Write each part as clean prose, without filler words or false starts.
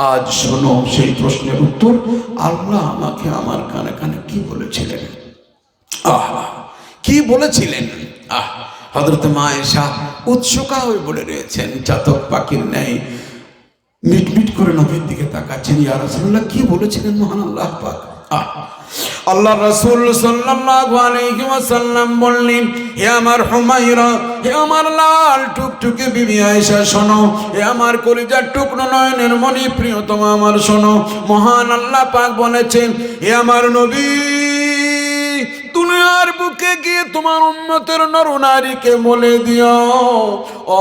আজ শোনো সেই প্রশ্নের উত্তর। আল্লাহ আমাকে আমার কানে কানে কি বলেছিলেন, কি বলেছিলেন। হযরত মা আয়েশা উৎসুকা হয়ে বলে রয়েছেন, চাতক পাখির ন্যায় মিটমিট করে নবীর দিকে তাকাচ্ছেন। ইয়া রাসূলুল্লাহ, কি বলেছিলেন মহান আল্লাহ পাক? আল্লাহ রাসূল সাল্লাল্লাহু আলাইহি ওয়াসাল্লাম বললেন, হে আমার হুমায়রা, হে আমার লাল টুকটুকে বিবি আয়েশা শোনো, হে আমার কলিজার টুকরো নয়নের মণি প্রিয়তমা আমার শোনো। মহান আল্লাহ পাক বলেছেন, হে আমার নবী, দুনিয়ার বুকে গিয়ে তোমার উম্মতের নরনারীকে বলে দিও,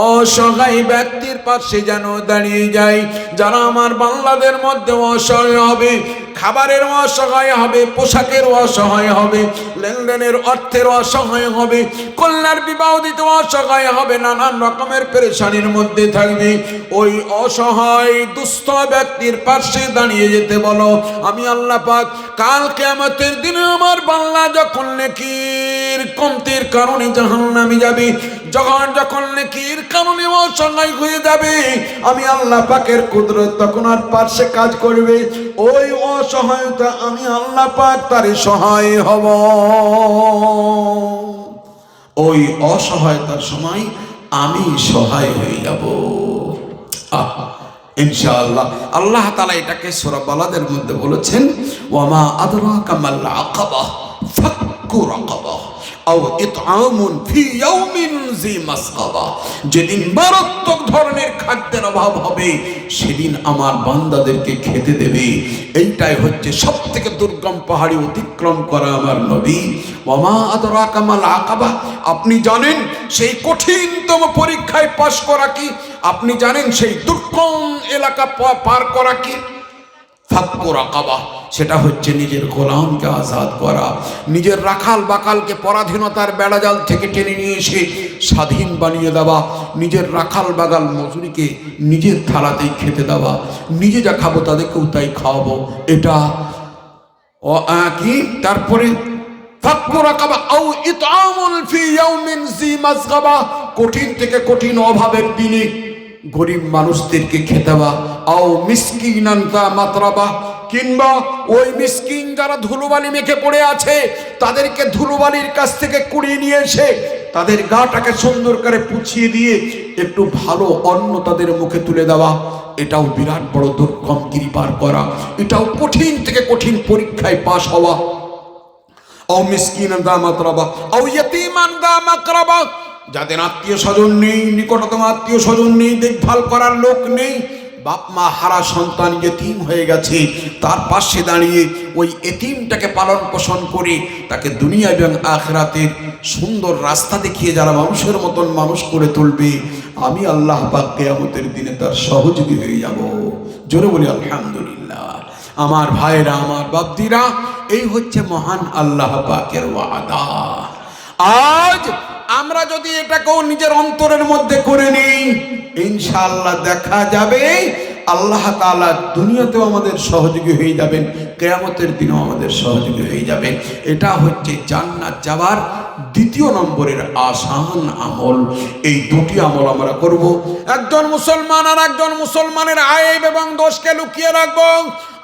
অসহায় ব্যক্তির পাশে যেন দাঁড়িয়ে যায়। যারা আমার বাংলাদের মধ্যে অসহায় হবে, খাবারের অসহায় হবে, পোশাকের অসহায় হবে, লেনদেনের অর্থের অসহায় হবে, কন্যার বিবাহ দিতে অসহায় হবে, নানান রকমের পেরেশানির মধ্যে থাকবে, ওই অসহায় দুস্থ ব্যক্তির পাশে দাঁড়িয়ে যেতে বলো। আমি আল্লাহ পাক কাল কিয়ামতের দিনে আমার বাংলা যখন নেকির কমতির কারণে জাহান্নামে যাবে, যখন নেকির কারণে অসহায় হয়ে যাবে, আমি আল্লাহ পাকের কুদরত তখন আর পাশে কাজ করবে। ওই অসহায়তা আমি আল্লাহ পাক তারই সহায় হব। ওই অসহায়তার সময় আমি সহায় হয়ে যাব ইনশাআল্লাহ। আল্লাহ তাআলা এটাকে সূরা বালাদের মধ্যে বলেছেন, ওয়ামা আদরাকা মাল আকাবা ফাক্কু রাকাবা আও ইতআমুন ফি ইয়াউমিন জি মাসকাবা। যেদিন মারাত্মক ধরনের খাদ্যের অভাব হবে, সেদিন আমার বান্দাদেরকে খেতে দেবে। এইটাই হচ্ছে সবথেকে দুর্গম পাহাড়ি অতিক্রম করা আমার নবী। ওয়ামা আদরাকা মাল আকাবা, আপনি জানেন সেই কঠিনতম পরীক্ষায় পাশ করা কি? আপনি জানেন সেই দুর্গম এলাকা পার করা কি? ফাক্কু রাকাবা, সেটা হচ্ছে নিজের গোলামকে আজাদ করা, নিজের রাখাল বাকালকে পরাধীনতার বেড়াজাল থেকে টেনে নিয়ে এসে স্বাধীন বানিয়ে দেওয়া, নিজের রাখাল বাগাল মজুরিকে নিজের থালাতেই খেতে দেওয়া, নিজে যা খাবো তাদেরকেও তাই খাওয়াবো, এটা কি? তারপরে ফাক্কু রাকাবা আও ইতআমুন ফি ইয়াউমিন জি মাসগাবা, কঠিন থেকে কঠিন অভাবের দিনে গরিব মানুষদেরকে খেতে দেওয়া, আও মিসকিনান যা মাতরাবা, কিংবা ওই মিসকিন যারা ধুলোবালি মেখে পড়ে আছে তাদেরকে ধুলোবালির কাছ থেকে কুড়িয়ে নিয়ে এসে তাদের গাটাকে সুন্দর করে পুছিয়ে দিয়ে একটু ভালো অন্ন তাদের মুখে তুলে দেওয়া। এটাও বিরাট বড় দুর্গম গিরি পার করা, এটাও কঠিন থেকে কঠিন পরীক্ষায় পাশ হওয়া। আও মিসকিনান যা মাতরাবা আও ইয়াতীমান যা মাকরাবা, যাদের আত্মীয় স্বজন নেই, নিকটতম আত্মীয় স্বজন নেই, দেখভাল করার লোক নেই, বাপ মা হারা সন্তান এতিম হয়ে গেছে, তার পাশে দাঁড়িয়ে ওই এতিমটাকে পালন পোষণ করে তাকে দুনিয়া এবং আখিরাতের সুন্দর রাস্তা দেখিয়ে যারা মানুষের মতন মানুষ করে তুলবে, আমি আল্লাহ পাক কিয়ামতের দিনে তার সহযোগী হয়ে যাব। জোরে বলি আলহামদুলিল্লাহ। আমার ভাইরা, আমার বাপদিরা, এই হচ্ছে মহান আল্লাহ পাকের ওয়াদা। আজ আমরা যদি এটাকেও নিজের অন্তরের মধ্যে করে নিই, ইনশাআল্লাহ দেখা যাবে আল্লাহ তাআলা দুনিয়াতেও আমাদের সহযোগী হয়ে যাবেন, কিয়ামতের দিনেও আমাদের সহযোগী হয়ে যাবেন। এটা হচ্ছে জান্নাত যাওয়ার দ্বিতীয় নম্বরের আসান আমল। এই দুটি আমল আমরা করব। একজন মুসলমান আর একজন মুসলমানের আইব এবং দোষকে লুকিয়ে রাখবো,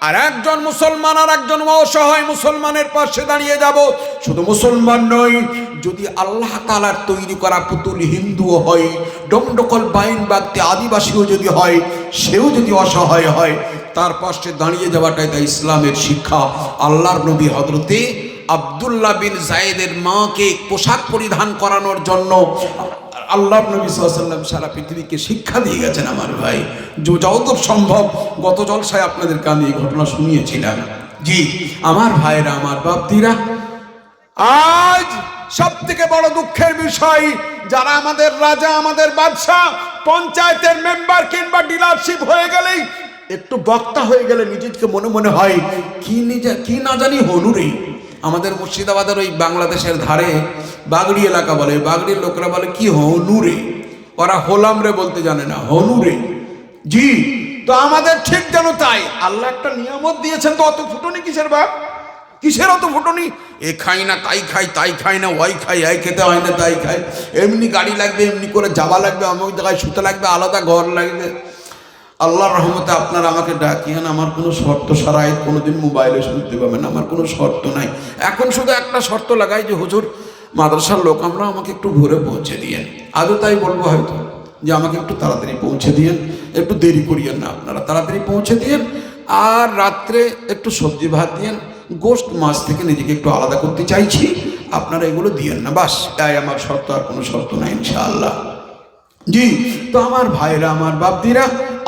আর একজন মুসলমান আর একজন অসহায় মুসলমানের পাশে দাঁড়িয়ে যাব। শুধু মুসলমান নয়, যদি আল্লাহ তাআলার তৈরি করা পুতুল হিন্দুও হয়, ডমডকল বাইন ব্যক্তি আদিবাসীও যদি হয়, সেও যদি অসহায় হয়, তার পাশে দাঁড়িয়ে যাওয়াটাই তা ইসলামের শিক্ষা। আল্লাহর নবী হযরতে আব্দুল্লাহ বিন যায়েদের মাকে পোশাক পরিধান করানোর জন্য আল্লাহ নবী সাল্লাল্লাহু আলাইহি ওয়াসাল্লাম সারা পৃথিবীকে শিক্ষা দিয়ে গেছেন। আমার ভাই, যতদূর সম্ভব গত জলসায় আপনাদেরকে আমি এই ঘটনা শুনিয়েছিলাম। জি আমার ভাইরা, আমার বাপদিরা, আজ সব থেকে বড় দুঃখের বিষয়, যারা আমাদের রাজা, আমাদের বাদশাহ, পঞ্চায়েতের মেম্বার কিংবা ডিলারশিপ হয়ে গেলেই, একটু বক্তা হয়ে গেলে নিজেকে মনে মনে হয় কি না জানি হনুরে। আমাদের মুর্শিদাবাদের ওই বাংলাদেশের ধারে বাগড়ি এলাকা বলে, বাগড়ির লোকরা বলে কি হনুরে, ওরা হোলাম রে বলতে জানে না, হনুরে। জি, তো আমাদের ঠিক যেন তাই। আল্লাহ একটা নিয়ামত দিয়েছেন, তো অত ফুটনি কিসের বাপ? কিসের অত ফুটনি? এ খাই না তাই খাই, তাই খাই না ওয়াই খাই, এই খেতে হয় না তাই খাই, এমনি গাড়ি লাগবে, এমনি করে যাওয়া লাগবে, অমুক জায়গায় শুতে লাগবে, আলাদা ঘর লাগবে। আল্লাহর রহমতে আপনারা আমাকে ডাকিয়েন, আমার কোনো শর্ত সারাইত কোনোদিন মোবাইলে শুনতে পাবেন, আমার কোনো শর্ত নাই। এখন শুধু একটা শর্ত লাগাই যে হুজুর মাদ্রাসার লোক আমরা, আমাকে একটু ভোরে পৌঁছে দিয়েন। আজও তাই বলবো হয়তো যে আমাকে একটু তাড়াতাড়ি পৌঁছে দিয়েন, একটু দেরি করিয়েন না, আপনারা তাড়াতাড়ি পৌঁছে দিয়েন। আর রাত্রে একটু সবজি ভাত দিয়েন, গোশত মাছ থেকে নিজেকে একটু আলাদা করতে চাইছি, আপনারা এগুলো দিয়েন না, বাস তাই আমার শর্ত, আর কোনো শর্ত নাই ইনশাআল্লাহ। জি, তো আমার ভাইরা, আমার বাপদিরা,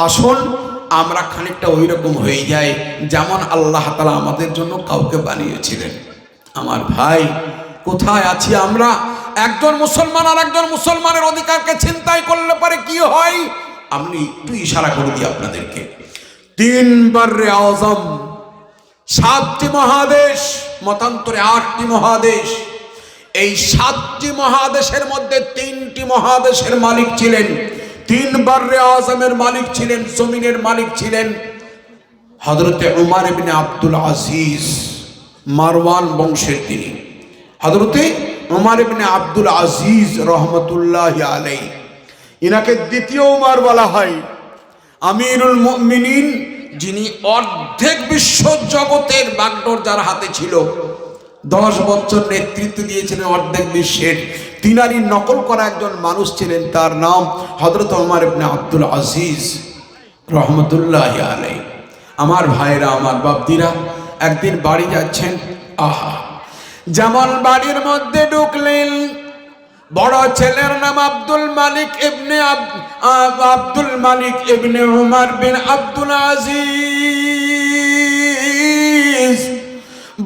আসুন আমরা খানিকটা ওই রকম হয়ে যাই যেমন আল্লাহ তাআলা আমাদের জন্য কাউকে বানিয়েছিলেন। আমার ভাই, কোথায় আছি আমরা? একজন মুসলমান আর একজন মুসলমানের অধিকারকে ছিনতাই করলে পরে কি হয়? আমি একটু ইশারা করে দিই আপনাদেরকে। 3 বাররে আযম, 7টি মহাদেশ, মতান্তরে 8টি মহাদেশ। এই 7টি মহাদেশের মধ্যে 3টি মহাদেশের মালিক ছিলেন, 3 বাররে আযমের মালিক ছিলেন, জমিনের মালিক ছিলেন হযরতে উমর ইবনে আব্দুল আজিজ, মারওয়ান বংশের তিনি। হযরতে উমর ইবনে আব্দুল আজিজ রহমতুল্লাহি আলাইহি, ইনাকে দ্বিতীয় উমর বলা হয়, আমিরুল মুমিনিন, যিনি অর্ধেক বিশ্ব জগতের বাগডোর যার হাতে ছিল, 10 বছর নেতৃত্ব দিয়েছিলেন অর্ধেক বিশ্বের। তিনারই নকল করা একজন মানুষ ছিলেন, তার নাম হযরত উমর ইবনে আব্দুল আজিজ রহমতুল্লাহি আলাইহি। আমার ভাইরা, আমার বাপদিরা, একদিন বাড়ি যাচ্ছেন, আহা, যেমন বাড়ির মধ্যে ঢুকলেন, বড় ছেলের নাম আব্দুল মালিক ইবনে উমর বিন আব্দুল আজিজ,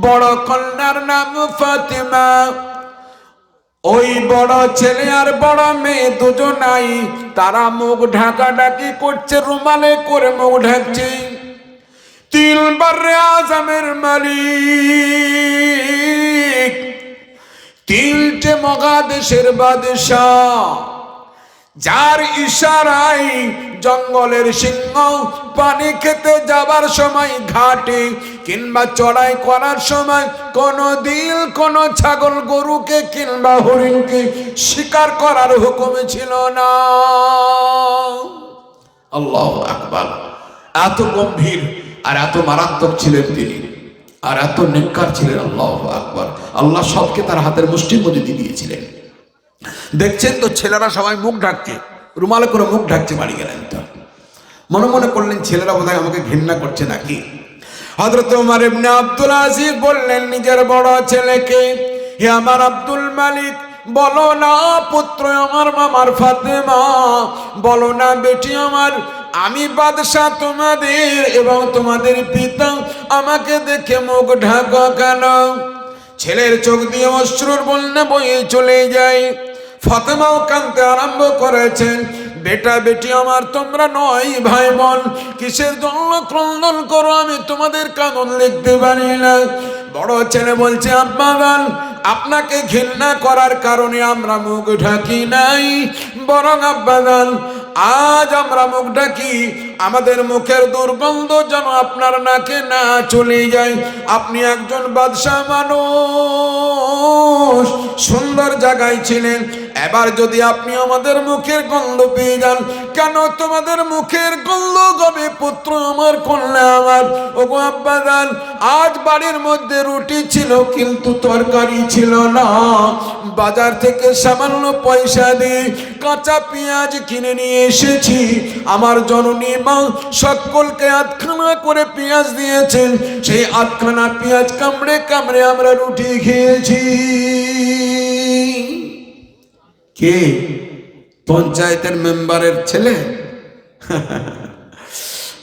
বড় কন্যার নাম ফাতেমা। ওই বড় ছেলে আর বড় মেয়ে দুজনাই তারা মুখ ঢাকাঢাকি করছে, রুমালে করে মুখ ঢাকছে। 3 বাররে আযমের মালিক, 3টে মহাদেশের বাদশাহ, যার ইশারায় জঙ্গলের সিংহ পানি খেতে যাবার সময় ঘাটে কিংবা চড়াই করার সময় কোনো দিল, কোনো ছাগল গরুকে কিংবা হরিণকে শিকার করার হুকুম ছিল না। আল্লাহু আকবার! এত গম্ভীর আর এত মারাত্মক ছিলেন তিনি, আর এত নেককার ছিলেন। আল্লাহু আকবার! আল্লাহ সবকে তার হাতের মুষ্টির মধ্যে দিয়ে দিয়েছিলেন। দেখছেন তো ছেলেরা সবাই মুখ ঢাকছে, রুমালে করে মুখ ঢাকছে। বাড়ি গেলেন তো মনে মনে করলেন ছেলেরা বোধহয় আমাকে ঘৃণা করছে নাকি। হযরত উমর ইবনে আব্দুল আজিজ বললেন নিজের বড় ছেলেকে, হে আমার আব্দুল মালিক, বলো না পুত্র আমার, মামার ফাতেমা, বলো না বেটি আমার, আমি বাদশাহ তোমাদের এবং তোমাদের পিতা, আমাকে দেখে মুখ ঢাকা কেন? ছেলের চোখ দিয়ে অশ্রুর বন্যা বয়ে চলে যায়। ফাতেমাও কাঁদতে আরম্ভ করেছেন, বেটা বেটি আমার, তোমরা 9 ভাই বোন, কিসের জন্য ক্রন্দন করো? আমি তোমাদের কাঁদন লিখতে পারি না। বড় ছেলে বলছে, আব্বাজান, আপনাকে ঘৃণা করার কারণে আমরা মুখ ঢাকি নাই, বরং আব্বাজান আজ আমরা মুখ ঢাকি, আমাদের মুখের দুর্গন্ধ যেন আপনার নাকে না চলে যায়। আপনি একজন বাদশাহ মানুষ, সুন্দর জায়গায় ছিলেন, এবার যদি আপনি আমাদের মুখের গন্ধ পেয়ে যান, কেন তোমাদের মুখের গন্ধ গবে পুত্র আমার, কন্যা আমার। ওগো আব্বাজান, আজ বাড়ির মধ্যে রুটি ছিল কিন্তু তরকারি ছিল না, বাজার থেকে সামান্য পয়সা দিয়ে কাঁচা পেঁয়াজ কিনে নিয়ে এসেছি। আমার জননী মা সকলকে 8খানা করে পেঁয়াজ দিয়েছেন, সেই 8খানা পেঁয়াজ কামড়ে কামড়ে আমরা রুটি খেয়েছি। কে? পঞ্চায়েতের মেম্বারের ছেলে?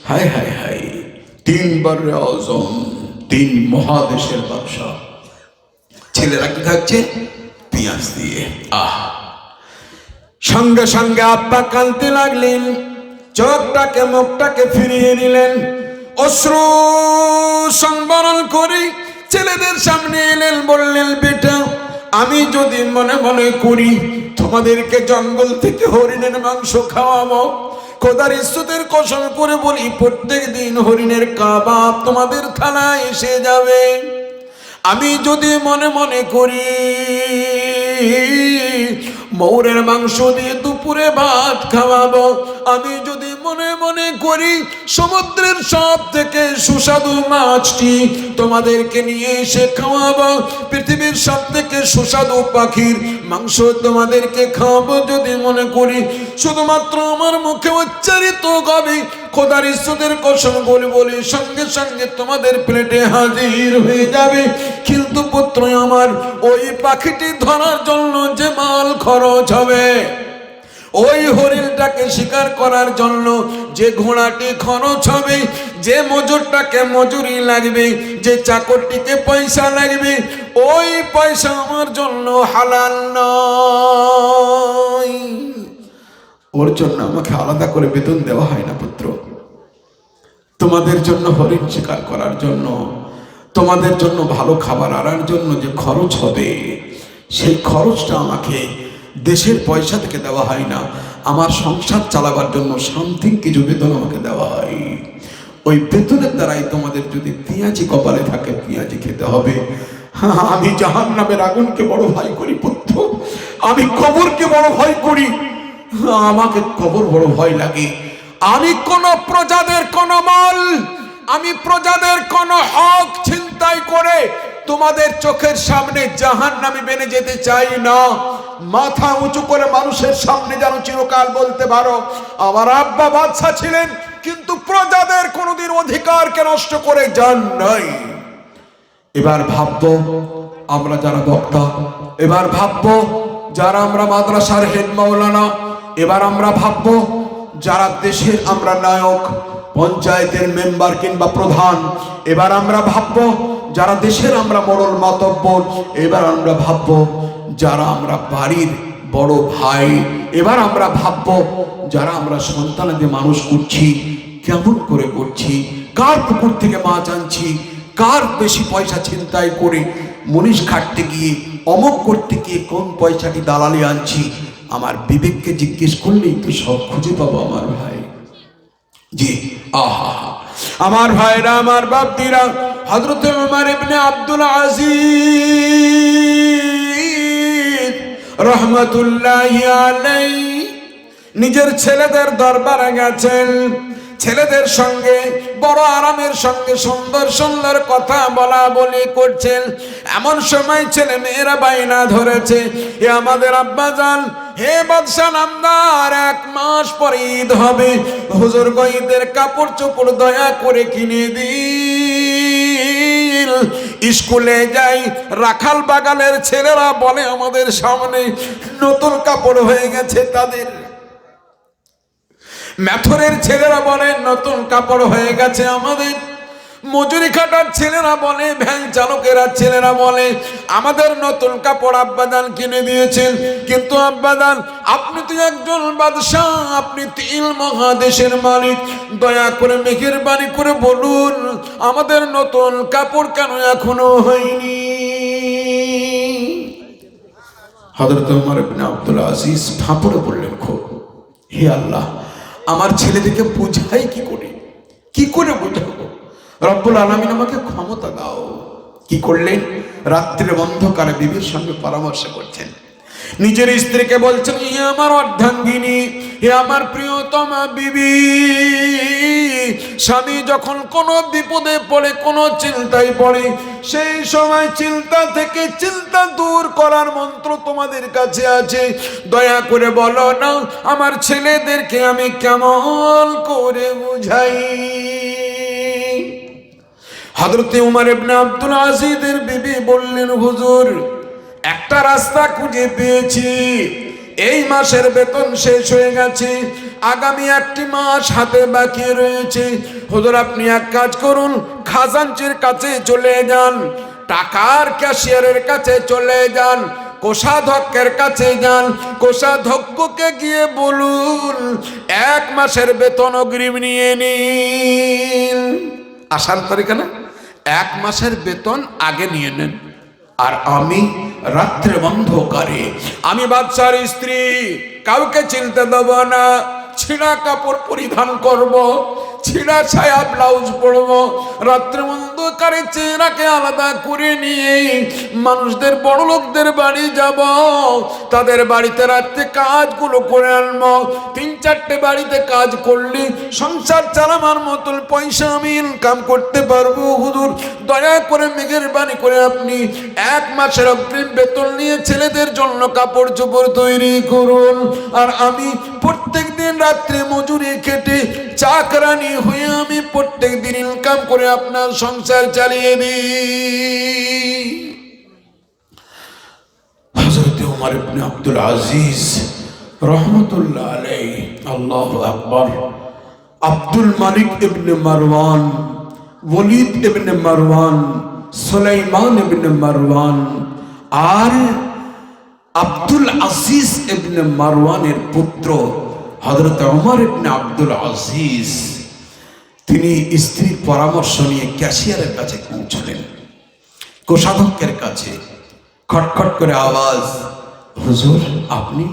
হায় হায় হায়! 3 বাররে আযম, 3 মহাদেশের বাদশা, ছেলেরা কি খাচ্ছে? পেঁয়াজ দিয়ে। সঙ্গে সঙ্গে আব্বা কাঁদতে লাগলেন, চোখটাকে মুখটাকে ফিরিয়ে নিলেন, অশ্রু সংবরণ করে ছেলেদের সামনে এলেন, বললেন, বেটা, আমি যদি মনে মনে করি তোমাদেরকে জঙ্গল থেকে হরিণের মাংস খাওয়াবো, খোদার ইজ্জতের কসম করে বলি প্রত্যেক দিন হরিণের কাবাব তোমাদের থানায় এসে যাবে। আমি যদি মনে মনে করি ময়ূরের মাংস দিয়ে দুপুরে ভাত খাওয়াবো, আমি যদি মনে মনে করি সমুদ্রের সব থেকে সুস্বাদু মাছটি তোমাদেরকে নিয়ে এসে খাওয়াবো, পৃথিবীর সব থেকে সুস্বাদু পাখির মাংস তোমাদেরকে খাওয়াবো যদি মনে করি, শুধুমাত্র আমার মুখে উচ্চারিত হবে খোদার ইজ্জতের কসম বলে বলে সঙ্গে সঙ্গে তোমাদের প্লেটে হাজির হয়ে যাবে। কিন্তু পুত্র আমার, ওই পাখিটি ধরার জন্য যে মাল খরচ হবে, ওই হরিণটাকে শিকার করার জন্য যে ঘোড়াটি খরচ হবে, যে মজুরটাকে মজুরি লাগবে, যে চাকরটিকে পয়সা লাগবে, ওই পয়সা আমার জন্য হালাল নয়। ওর জন্য আমাকে আলাদা করে বেতন দেওয়া হয় না পুত্র। তোমাদের জন্য হরিণ শিকার করার জন্য, তোমাদের জন্য ভালো খাবার আনার জন্য যে খরচ হবে, সেই খরচটা আমাকে দেশের পয়সা থেকে দেওয়া হয় না। আমার সংসার চালাবার জন্য সামথিং কিছু বেতন আমাকে দেওয়া হয়। ওই বেতনের দ্বারাই তোমাদের যদি পেঁয়াজি কপালে থাকে পেঁয়াজি খেতে হবে। আমি জাহান্নামের আগুনকে বড় ভয় করি পুত্র, আমি কবরকে বড় ভয় করি। আমাকে কবর বড় ভয় লাগে। আমি কোন প্রজাদের কোন মাল, আমি প্রজাদের কোন হক ছিনতাই করে তোমাদের চোখের সামনে জাহান্নামে বেনে যেতে চাই না। মাথা উঁচু করে মানুষের সামনে যেন চিরকাল বলতে পারো আমার আব্বা বাদশা ছিলেন, কিন্তু প্রজাদের কোনোদিন অধিকারকে নষ্ট করে যান নাই। এবার ভাববো আমরা যারা বক্তা, এবার ভাববো যারা আমরা মাদ্রাসার হেড মাওলানা, এবার আমরা ভাববো যারা দেশের আমরা নায়ক, পঞ্চায়েতের মেম্বার কিংবা প্রধান, এবার আমরা ভাববো যারা দেশের আমরা মোড়ল মাতব্বর, এবার আমরা ভাববো যারা আমরা বাড়ির বড় ভাই, এবার আমরা ভাববো যারা আমরা সন্তানদের মানুষ করছি কেমন করে করছি, কার পুকুর থেকে মাছ আনছি, কার বেশি পয়সা ছিনতাই করে মনীষ খাটতে গিয়ে অমক করতে গিয়ে কোন পয়সাটি দালালি আনছি। আমার বিবেককে জিজ্ঞেস করলেই তো সব খুঁজে পাবো আমার ভাই। জি আহা আমার ভাইরা, আমার বাপদিরা, হযরত ওমর ইবনে আব্দুল আজিজ রহমাতুল্লাহি আলাইহি নিজের ছেলেদের দরবারে গেছেন, ছেলেদের সঙ্গে বড় আরামের সঙ্গে সুন্দর সুন্দর কথা বলা বলি করছেন। এমন সময় ছেলে মেয়েরা বাইনা ধরেছে, এ আমাদের আব্বাজান, হে বাদশা নামদার, 1 মাস পরে ঈদ হবে, হুজুর গো ঈদের কাপড় চোপড় দয়া করে কিনে দিন। স্কুলে যাই, রাখাল বাগানের ছেলেরা বলে আমাদের সামনে নতুন কাপড় হয়ে গেছে তাদের, মেথরের ছেলেরা বলে নতুন কাপড় হয়ে গেছে আমাদের, মজুরি খাটার ছেলেরা বলে, ভ্যান চালকেরা ছেলেরা বলে আমাদের নতুন কাপড় আব্বাদান কিনে দিয়েছেন। কিন্তু আব্বাদান, আপনি তো একজন বাদশাহ, আপনি 3 মহাদেশের মালিক, দয়া করে মেহেরবানি করে বলুন আমাদের নতুন কাপড় কেন এখনো হয়নি। হযরত ওমর ইবনে আব্দুল আজিজ ঠাপড়ে বললেন, খুব হে আল্লাহ, আমার ছেলেদেরকে বুঝাই কি করে, কি করে বোঝাবো? রব্বুল আলামিন আমাকে ক্ষমতা দাও। কি করলেন? রাত্রির অন্ধকারে বিবির সঙ্গে পরামর্শ করছেন, নিজের স্ত্রীকে বলছেন, হে আমার অর্ধাঙ্গিনী, হে আমার প্রিয়তমা বিবি, স্বামী যখন কোনো বিপদে পড়ে, কোনো চিন্তায় পড়ে, সেই সময় চিন্তা থেকে চিন্তা দূর করার মন্ত্র তোমাদের কাছে আছে। দয়া করে বলো না আমার ছেলেদেরকে আমি কেমন করে বুঝাই। হযরত ওমর ইবনে আব্দুল আজিজের বিবি বললেন, হুজুর একটা রাস্তা খুঁজে পেয়েছি, এই মাসের বেতন শেষ হয়ে গেছে, আগামী 1টি মাস হাতে বাকি রয়েছে। হুজুর আপনি এক কাজ করুন, খাজানচির কাছে চলে যান, টাকার ক্যাশিয়ারের কাছে চলে যান, কোষাধ্যক্ষের কাছে যান, কোষাধ্যক্ষকে গিয়ে বলুন 1 মাসের বেতন অগ্রিম নিয়ে নিন। আসার তরিকা না, 1 মাসের বেতন আগে নিয়ে নেন, আর আমি রাত্রে অন্ধকারে, আমি বাদশার স্ত্রী, কাউকে চিনতে দেব না, ছিঁড়া কাপড় পরিধান করব, ছিঁড়া ছায়া ব্লাউজ পরব, রাত্রে অন্ধকারে চেহারাকে আলাদা করে নিয়ে মানুষদের বড় লোকদের বাড়ি যাব, তাদের বাড়িতে রাত্রে কাজগুলো করে আনবো। 3-4টে বাড়িতে কাজ করলে সংসার চালাবার মতন পয়সা আমি ইনকাম করতে পারবো। হুজুর দয়া করে মেহেরবানি করে আপনি 1 মাসের অগ্রিম বেতন নিয়ে ছেলেদের জন্য কাপড় চোপড় তৈরি করুন, আর আমি প্রত্যেক দিন রাত্রে মজুরি খেটে চাকরানি হয়ে আমি প্রত্যেক দিন ইনকাম করে আপনার সংসার চালিয়ে দিই। হযরত ওমর ইবনে আব্দুল আজিজ রহমতুল্লাহ আলাইহি, আল্লাহু আকবার, আব্দুল মালিক ইবনে মারওয়ান, ওয়ালিদ ইবনে মারওয়ান, সুলাইমান ইবনে মারওয়ান আর আব্দুল আজিজ ইবনে মারওয়ানের পুত্র হযরত ওমর ইবনে আব্দুল আজিজ, তিনি স্ত্রীর পরামর্শ নিয়ে ক্যাশিয়ারের কাছে পৌঁছলেন, কোষাধ্যক্ষের কাছে। খটখট করে আওয়াজ, হুজুর আপনি?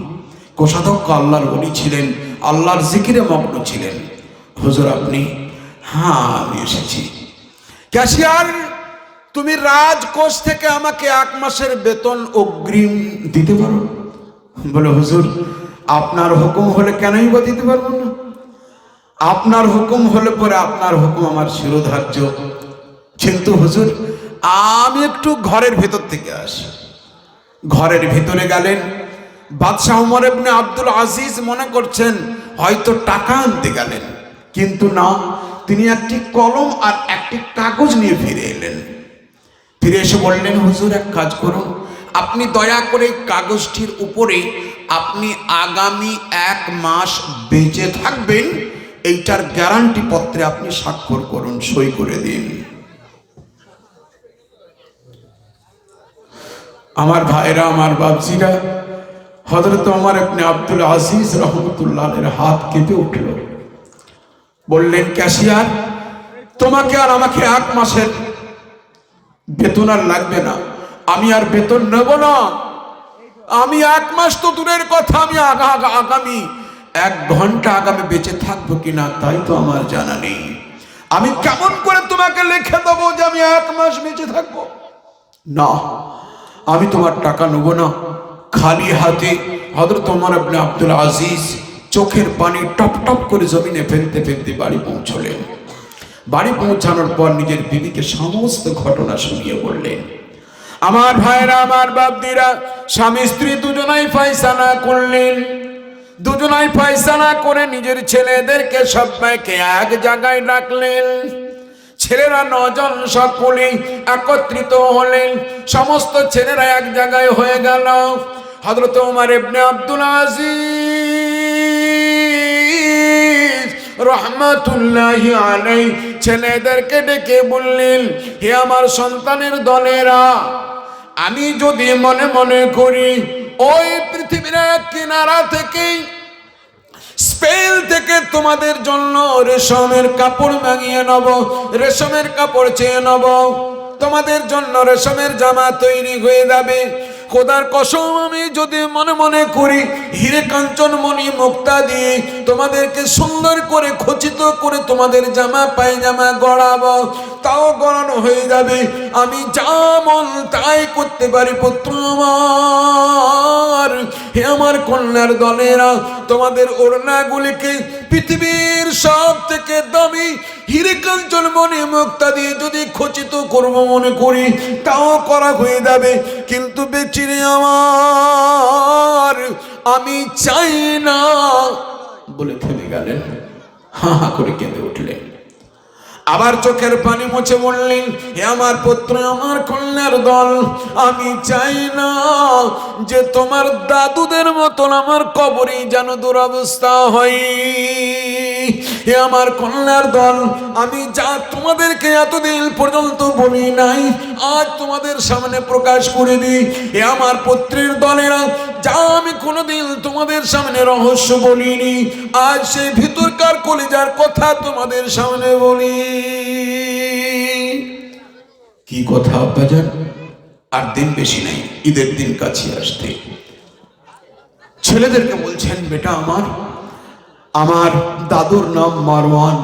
কোষাধ্যক্ষ আল্লাহর ওলি ছিলেন, আল্লাহর জিকিরে মগ্ন ছিলেন। হুজুর আপনি? হ্যাঁ আমি এসেছি। ক্যাশিয়ার, তুমি রাজকোষ থেকে আমাকে 1 মাসের বেতন অগ্রিম দিতে পারো? বলে হুজুর আপনার হুকুম হলে কেনই বা দিতে পারবো না? আপনার হুকুম হলে পরে আপনার হুকুম আমার শিরোধার্য, কিন্তু হুজুর আমি একটু ঘরের ভেতর থেকে আসি। ঘরের ভিতরে গেলেন। বাদশাহ ওমর ইবনে আব্দুল আজিজ মনে করছেন হয়তো টাকা আনতে গেলেন, কিন্তু না, তিনি একটি কলম আর একটি কাগজ নিয়ে ফিরে এলেন। ফিরে এসে বললেন, হুজুর এক কাজ করুন, আপনি দয়া করে কাগজটির উপরে আপনি আগামী 1 মাস বেঁচে থাকবেন এইটার গ্যারান্টি পত্রে আপনি স্বাক্ষর করুন, সই করে দিন। আমার ভাইরা, আমার বাপজিরা, হযরত ওমর ইবনে আব্দুল আজিজ রহমতুল্লাহ আলাইহির হাত কেঁপে উঠল। বললেন, ক্যাশিয়ার তোমাকে আর আমাকে 1 মাসের বেতন আর লাগবে না, আমি আর বেতন নেব না। আমি 1 মাস তো দূরের কথা, আমি আগামী 1 ঘন্টা আগামী বেঁচে থাকবো কিনা তাই তো আমার জানা নেই। আমি কেমন করে তোমাকে লিখে দেবো যে আমি 1 মাস বেঁচে থাকবো? না, আমি তোমার টাকা নেব না। খালি হাতে হযরত ওমর ইবনে আব্দুল আজিজ চোখের পানি টপ টপ করে জমিনে ফেলতে ফেলতে বাড়ি পৌঁছলেন। বাড়ি পৌঁছানোর পর নিজের বিবিকে সমস্ত ঘটনা শুনিয়ে বললেন। আমার ভাইরা, আমার বাপদিরা, স্বামী স্ত্রী দুজনাই ফয়সালা করলেন। দুজনাই ফয়সালা করে নিজের ছেলেদেরকে সবাইকে এক জায়গায় ডাকলেন। ছেলেরা 9 জন সকলেই একত্রিত হলেন। সমস্ত ছেলেরা এক জায়গায় হয়ে গেল। হযরত ওমর ইবনে আব্দুল আজিজ রহমাতুল্লাহি আলাইহি ছেলেদেরকে ডেকে বললেন, হে আমার সন্তানের দলেরা, আমি যদি মনে মনে করি ওই পৃথিবীর এক কিনারা থেকে স্পেন থেকে তোমাদের জন্য রেশমের কাপড় মাঙিয়ে নেব, রেশমের কাপড় চেয়ে নেব, তোমাদের জন্য রেশমের জামা তৈরি হয়ে যাবে। খোদার কসম, আমি যদি মনে মনে করি হিরে কাঞ্চন মণি মুক্তা দিয়ে তোমাদেরকে সুন্দর করে খচিত করে তোমাদের জামা পায়জামা গড়াবো, তাও গড়ানো হয়ে যাবে। আমি যা মন তাই করতে পারি পুত্র আমার। হে আমার কন্যার দলেরা, তোমাদের ওড়নাগুলিকে পৃথিবীর সব থেকে দামি হিরে কাঞ্চন মণি মুক্তা দিয়ে যদি খচিত করব মনে করি তাও করা হয়ে যাবে, কিন্তু বেচিরে আমার আমি চাই না বলে থেমে গেলেন। হা হা করে কেঁদে উঠলেন। আবার চোখের পানি মুছে বললেন, হে আমার পুত্র, আমার কন্যার দল, আমি চাই না যে তোমার দাদুদের মতন আমার কবরে যেন দুরবস্থা হয়। হে আমার কন্যার দল, আমি যা তোমাদেরকে এতদিন পর্যন্ত বলি নাই আজ তোমাদের সামনে প্রকাশ করে দিই। হে আমার পুত্রের দলেরা, যা আমি কোনোদিন তোমাদের সামনে রহস্য বলিনি আজ সেই ভিতরকার কলিজার কথা তোমাদের সামনে বলি। কি কথা আব্বাজান? আর দিন বেশি নাই, ঈদের দিন কাছে আসতে। ছেলেদেরকে বলছেন, বেটা আমার, আমার দাদুর নাম মারওয়ান,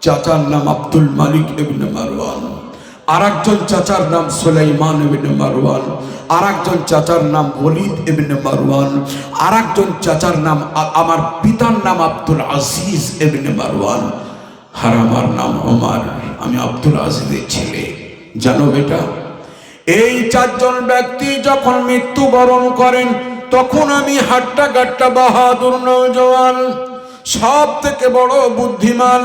চাচার নাম আব্দুল মালিক ইবনে মারওয়ান, আর একজন চাচার নাম সুলাইমান ইবনে মারওয়ান, আর একজন চাচার নাম ওলীদ ইবনে মারওয়ান, আর একজন চাচার নাম, আমার পিতার নাম আব্দুল আজিজ ইবনে মারওয়ান, আর আমার নাম ওমর, আমি আব্দুল আজিজের ছেলে। জানো বেটা, এই চারজন ব্যক্তি যখন মৃত্যুবরণ করেন তখন আমি হাট্টা গাট্টা বাহাদুর নওজওয়ান, সব থেকে বড় বুদ্ধিমান,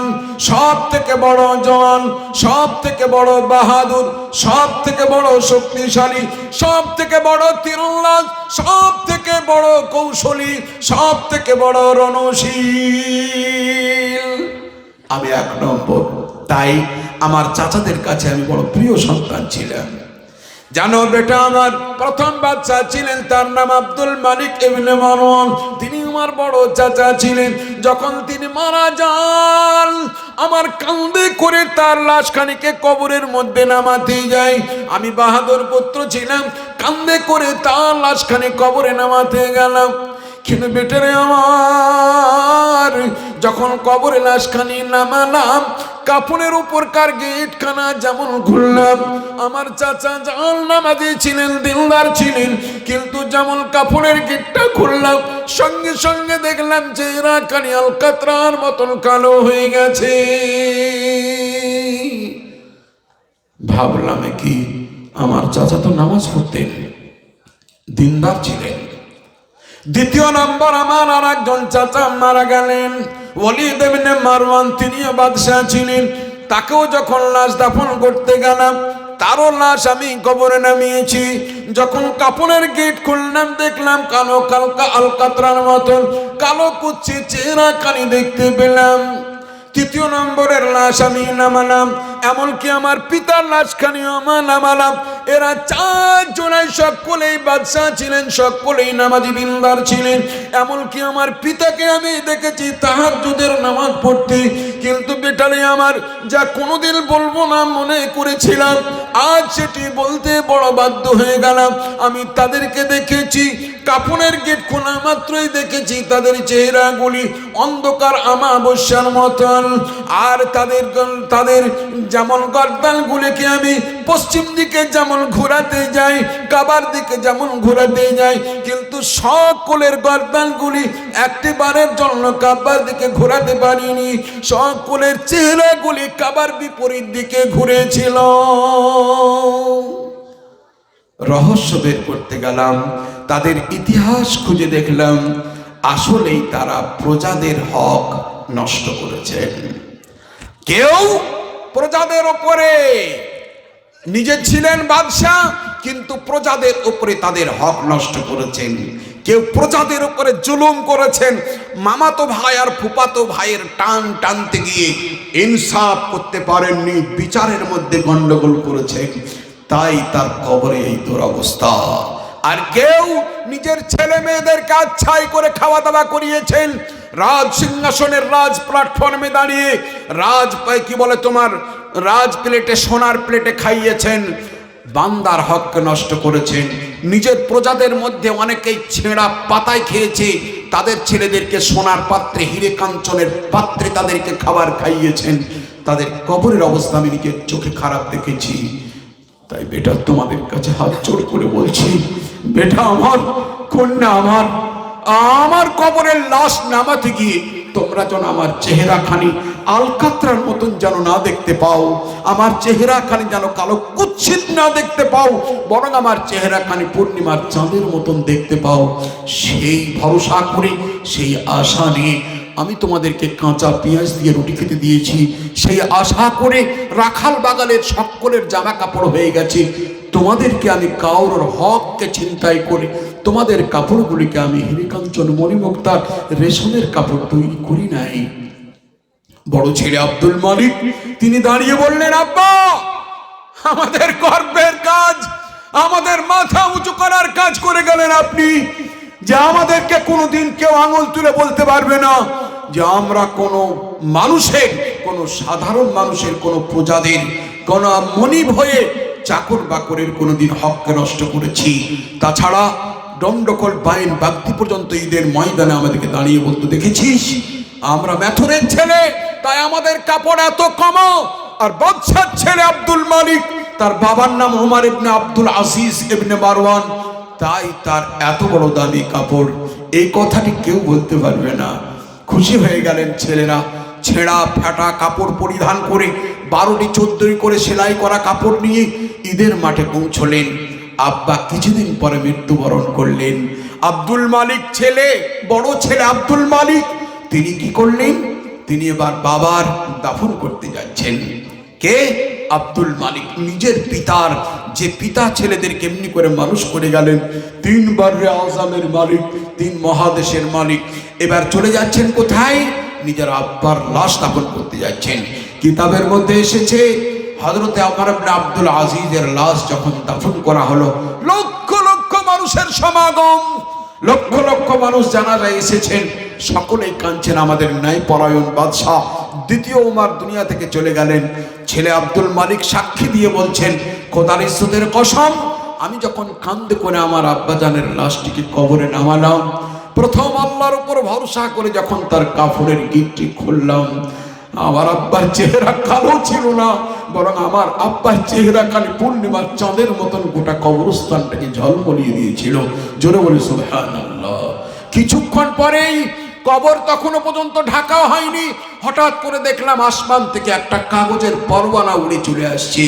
সব থেকে বড় জওয়ান, সব থেকে বড় বাহাদুর, সব থেকে বড় শক্তিশালী, সব থেকে বড় তীরন্দাজ, সব থেকে বড় কৌশলী, সব থেকে বড় রণশীল, আমি এক নম্বর। তাই আমার চাচাদের কাছে আমি বড় প্রিয় সন্তান ছিলাম। জানো বেটা, আমার প্রথম বাচ্চা ছিলেন, তার নাম আব্দুল মালিক ইবনে মারওয়ান, তিনি আমার বড় চাচা ছিলেন। যখন তিনি মারা যান, আমার কাঁধে করে তার লাশখানিকে কবরের মধ্যে নামাতে যাই। আমি বাহাদুর পুত্র ছিলাম, কাঁধে করে তার লাশখানি কবরে নামাতে গেলাম। কিন্তু বেটারে আমার, যখন কবরে লাশখানি নামালাম, কাফনের উপর কার গেটখানা যেমন খুললাম, আমার চাচা জাল নামাজি ছিলেন, দিলদার ছিলেন, কিন্তু যেমন কাফনের গেটটা খুললাম, সঙ্গে সঙ্গে দেখলাম চেহারা খানি আলকাতরার মতন কালো হয়ে গেছে। ভাবলাম কি, আমার চাচা তো নামাজ পড়তেন, দিনদার ছিলেন। দ্বিতীয় নম্বর, আমার আর একজন চাচা মারা গেলেন, ওলীদ ইবনে মারওয়ান, তিনিও বাদশাহ ছিলেন। তাকেও যখন লাশ দাফন করতে গেলাম, তারও লাশ আমি কবরে নামিয়েছি। যখন কাফনের গেট খুললাম, দেখলাম কালো কালকা আলকাতরার মতন কালো কুচ্ছি চেহারা খানি দেখতে পেলাম। তৃতীয় নম্বরের লাশ আমি নামালাম, এমনকি আমার পিতার লাশখানিও আমার নামালাম। এরা চারজনাই সকলেই বাদশাহ ছিলেন, সকলেই নামাজি দিনদার ছিলেন। এমনকি আমার পিতাকে আমি দেখেছি তাহাজ্জুদের নামাজ পড়তে। কিন্তু বেটারে আমার, যা কোনোদিন বলবো না মনে করেছিলাম, আজ সেটি বলতে বড় বাধ্য হয়ে গেলাম। আমি তাদেরকে দেখেছি, কাফনের গেট খোলা মাত্রই দেখেছি তাদের চেহারাগুলি অন্ধকার আমাবস্যার মতন। আর তাদের যেমন গর্দানগুলিকে আমি পশ্চিম দিকে যেমন ঘোরাতে যাই, কাবার দিকে যেমন ঘোরাতে যাই, কিন্তু সকলের গর্দানগুলি একটিবারের জন্য কাবার দিকে ঘোরাতে পারিনি। সকলের চেহারাগুলি কাবার বিপরীত দিকে ঘুরেছিল। রহস্য বের করতে গেলাম, তাদের ইতিহাস খুঁজে দেখলাম, আসলেই তারা প্রজাদের হক নষ্ট করেছেন। কেউ প্রজাদের উপরে, নিজে ছিলেন বাদশাহ কিন্তু প্রজাদের উপরে তাদের হক নষ্ট করেছেন। কেউ প্রজাদের উপরে জুলুম করেছেন, মামাতো ভাই আর ফুফাতো ভাইয়ের টান টানতে গিয়ে ইনসাফ করতে পারেননি, বিচারের মধ্যে গন্ডগোল করেছেন, তাই তার কবরে এই দুরবস্থা। আর কেউ নিজের ছেলে মেয়েদের কাজ ছাই করে খাওয়া দাওয়া করিয়েছেন, রাজ সিংহাসনের রাজ প্ল্যাটফর্মে দাঁড়িয়ে কি বলে তোমার রাজ প্লেটে, সোনার প্লেটে খাইয়েছেন, বান্দার হক নষ্ট করেছেন। নিজের প্রজাদের মধ্যে অনেকেই ছেঁড়া পাতায় খেয়েছে, তাদের ছেলেদেরকে সোনার পাত্রে, হিরে কাঞ্চনের পাত্রে তাদেরকে খাবার খাইয়েছেন। তাদের কবরের অবস্থা আমি নিজের চোখে খারাপ দেখেছি। তাই বেটা, তোমাদের কাছে হাত জোড় করে বলছি, বেটা আমার, কন্যা আমার, আমার কবরের লাশ নামাতে গিয়ে তোমরা যেন আমার চেহারা খানি আলকাতরার মতন যেন না দেখতে পাও, আমার চেহারা খানি যেন কালো কুচ্ছিত না দেখতে পাও, বরং আমার চেহারা খানি পূর্ণিমার চাঁদের মতন দেখতে পাও। সেই ভরসা করে, সেই আশা নিয়ে আমি তোমাদেরকে কাঁচা পেঁয়াজ দিয়ে রুটি খেতে দিয়েছি। সেই আশা করে রাখাল বাগালের সকলের জামা কাপড় হয়ে গেছে। তোমাদেরকে আমি কাউর হককে ছিনতাই করে তোমাদের কাপড়গুলিকে আমি হিরেকাঞ্চন মণিমুক্তার রেশমের কাপড় তৈরি করি নাই। বড় ছেলে আব্দুল মালিক তিনি দাঁড়িয়ে বললেন, আব্বা, আমাদের গর্বের কাজ, আমাদের মাথা উঁচু করার কাজ করে গেলেন আপনি, যে আমাদেরকে কোনোদিন কেউ আঙুল তুলে বলতে পারবে না যে আমরা কোনো মানুষের, কোনো সাধারণ মানুষের, কোনো প্রজাদের, কোনো মনিব হয়ে চাকর বাকরের কোনোদিন হককে নষ্ট করেছি। তাছাড়া দণ্ডকল বাইন বাগদি পর্যন্ত ঈদের ময়দানে আমাদেরকে দাঁড়িয়ে বলতে দেখেছিস, আমরা মেথরের ছেলে, তাই আমাদের কাপড় এত কম। আর বাদশার ছেলে আব্দুল মালিক, তার বাবার নাম ওমর ইবনে আব্দুল আজিজ ইবনে মারওয়ান, তাই তার এত বড় দামি কাপড়। এই কথাটি কেউ বলতে পারবে না। খুশি হয়ে গেলেন ছেলেরা, ছেঁড়া ফাটা কাপড় পরিধান করে 12টি 14টি করে সেলাই করা কাপড় নিয়ে ঈদের মাঠে পৌঁছলেন। আব্বা কিছুদিন পরে মৃত্যুবরণ করলেন। আব্দুল মালিক ছেলে, বড় ছেলে আব্দুল মালিক, তিনি কি করলেন? তিনি এবার বাবার দাফন করতে যাচ্ছেন। কে? আব্দুল মালিক, নিজের পিতার, যে পিতা ছেলেদের কেমনি করে মানুষ করে গেলেন, 3 বারে আজমের মালিক, 3 মহাদেশের মালিক, এবার চলে যাচ্ছেন কোথায়? নিজের আব্বার লাশ দাফন করতে যাচ্ছেন। কিতাবের মধ্যে এসেছে হযরতে ওমর ইবনে আব্দুল আজিজের লাশ যখন দাফন করা হলো, লক্ষ লক্ষ মানুষের সমাগম, লক্ষ লক্ষ মানুষ জানাজায় এসেছেন, সকলেই কাঁদছেন। আমাদের ন্যায়পরায়ণ বাদশাহ দ্বিতীয় ওমর দুনিয়া থেকে চলে গেলেন। ছেলে আব্দুল মালিক সাক্ষী দিয়ে বলছেন, খোদার ইজ্জতের কসম, আমি যখন কান্দে করে আমার আব্বাজানের লাশটিকে কবরে নামালাম, প্রথম আল্লাহর উপর ভরসা করে যখন তার কাফনের গিটটি খুললাম, আমার আব্বার চেহারা কালো ছিল না, বরং আমার আব্বার চেহারা খালি পূর্ণিমার চাঁদের মতন গোটা কবরস্থানটাকে ঝলমলিয়ে দিয়েছিল। জোরে বলি সুবহানাল্লাহ। কিছুক্ষণ পরেই, কবর তখনও পর্যন্ত ঢাকা হয়নি, হঠাৎ করে দেখলাম আসমান থেকে একটা কাগজের পরওয়ানা উড়ে চলে আসছে।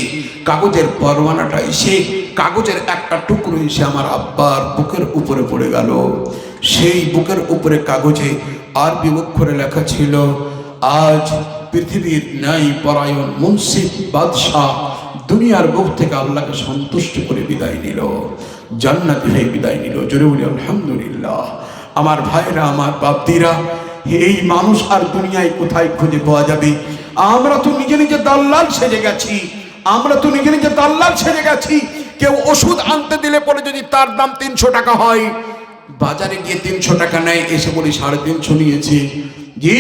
কাগজের পরওয়ানাটা এসে, কাগজের একটা টুকরো এসে আমার আব্বার বুকের উপরে পড়ে গেল। সেই বুকের উপরে কাগজে আরবি অক্ষরে লেখা ছিল, আজ পৃথিবীর ন্যায়পরায়ণ মুনসিফ বাদশাহ দুনিয়ার বুক থেকে আল্লাহকে সন্তুষ্ট করে বিদায় নিল, জান্নাতি হয়ে বিদায় নিল। জোরে বলি আলহামদুলিল্লাহ। আমার ভাইরা, আমার বাপদিরা, এই মানুষ আর দুনিয়ায় কোথায় খুঁজে পাওয়া যাবে? আমরা তো নিজে নিজে দাল্লাল সেজে গেছি, আমরা তো নিজে নিজে দাল্লাল সেজে গেছি। কেউ ওষুধ আনতে দিলে পরে যদি তার দাম 300 টাকা হয়, বাজারে গিয়ে 300 টাকা নেয়, এসে বলি 350 নিয়েছে। জি,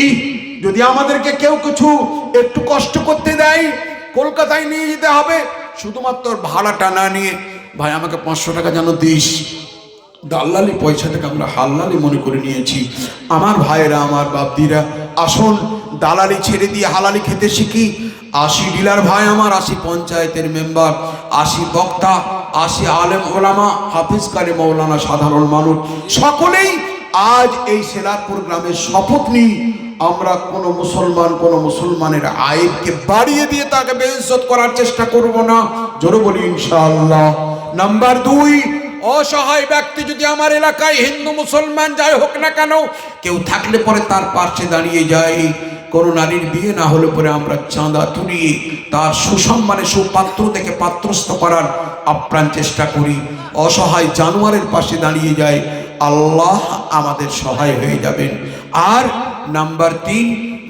যদি আমাদেরকে কেউ কিছু একটু কষ্ট করতে দেয়, কলকাতায় নিয়ে যেতে হবে, শুধুমাত্র ভাড়াটা না নিয়ে, ভাই আমাকে 500 টাকা যেন দিস, দাল্লালি পয়সাটাকে আমরা হাল্লালি মনে করে নিয়েছি। আমার ভাইয়েরা, আমার বাপদিরা, আসুন দালালি ছেড়ে দিয়ে হালালি খেতে শিখি। 80 ডিলার ভাই আমার, 80 পঞ্চায়েতের মেম্বার, 80 বক্তা, 80 আলেম ওলামা, হাফিজ কারি মৌলানা, সাধারণ মানুষ, সকলেই আজ এই সেলারপুর গ্রামের শপথ নিই, আমরা কোনো মুসলমানের আয়েরকে বাড়িয়ে দিয়ে তাকে বেইজ্জত করার চেষ্টা করব না। জোরে বলি ইনশাআল্লাহ। নাম্বার 2, অসহায় ব্যক্তি যদি আমার এলাকায়, হিন্দু মুসলমান যাই হোক না কেন, কেউ থাকলে পরে তার পাশে দাঁড়িয়ে যায়। কোনো নারীর বিয়ে না হলে পরে আমরা চাঁদা তুলি, তার সুসম্মানে সুপাত্র দেখে পাত্রস্থ করার আপ্রাণ চেষ্টা করি। অসহায় জানোয়ারের পাশে দাঁড়িয়ে যায়, আল্লাহ আমাদের সহায় হয়ে যাবেন। আর নাম্বার 3,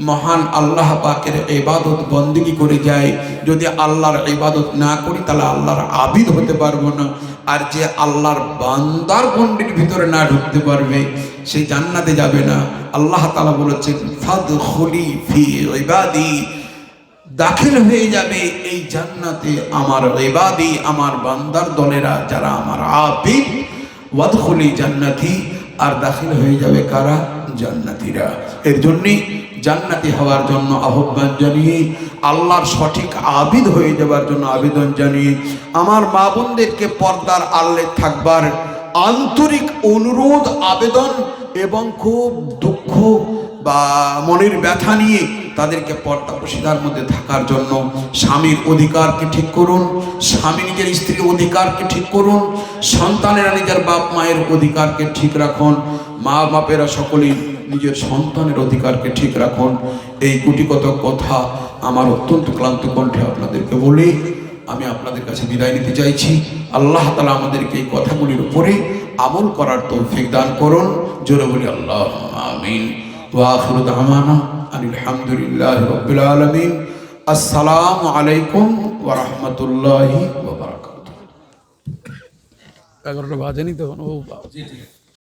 মহান আল্লাহ পাকের ইবাদত বন্দেগী করে যায়। যদি আল্লাহর ইবাদত না করি তাহলে আল্লাহর আবিদ হতে পারবো না। আর যে আল্লাহর বান্দার গণ্ডির ভিতরে না ঢুকতে পারবে, সে জান্নাতে যাবে না। আল্লাহ তাআলা বলেছেন, ফাদখুলি ফি ইবাদি, দাখিল হয়ে যাবে এই জান্নাতে আমার ইবাদি, আমার বান্দার দলেরা, যারা আমার আবিদ। ওয়াদখুলি জান্নাতি, আর দাখিল হয়ে যাবে কারা? জান্নাতীরা। এর জন্যই জান্নাতি হওয়ার জন্য আহ্বান জানিয়ে, আল্লাহর সঠিক আবিদ হয়ে যাবার জন্য আবেদন জানিয়ে, আমার মা বোনদেরকে পর্দার আড়ালে থাকবার আন্তরিক অনুরোধ, আবেদন এবং খুব দুঃখ বা মনের ব্যথা নিয়ে তাদেরকে পর্দা প্রশিদার মধ্যে থাকার জন্য স্বামীর অধিকারকে ঠিক করুন, স্বামী নিজের স্ত্রীর অধিকারকে ঠিক করুন, সন্তানেরা নিজের বাপ মায়ের অধিকারকে ঠিক রাখুন, মা বাপেরা সকলেই নিজের সন্তানের অধিকারকে ঠিক রাখুন। এই গুটিগত কথা আমার অত্যন্ত ক্লান্ত কণ্ঠে আপনাদেরকে বলে আমি আপনাদের কাছে বিদায় নিতে চাইছি। আল্লাহ তাআলা আমাদেরকে এই কথাগুলির উপরে আমল করার তৌফিক দান করুন। জোরে বলি আল্লাহুম্মা আমিন। ওয়া আখিরু দাওয়ানা আলহামদুলিল্লাহি রাব্বিল আলামিন। আসসালামু আলাইকুম ওয়া রাহমাতুল্লাহি ওয়া বারাকাতুহু। 11টা বাজেনি তখন। ও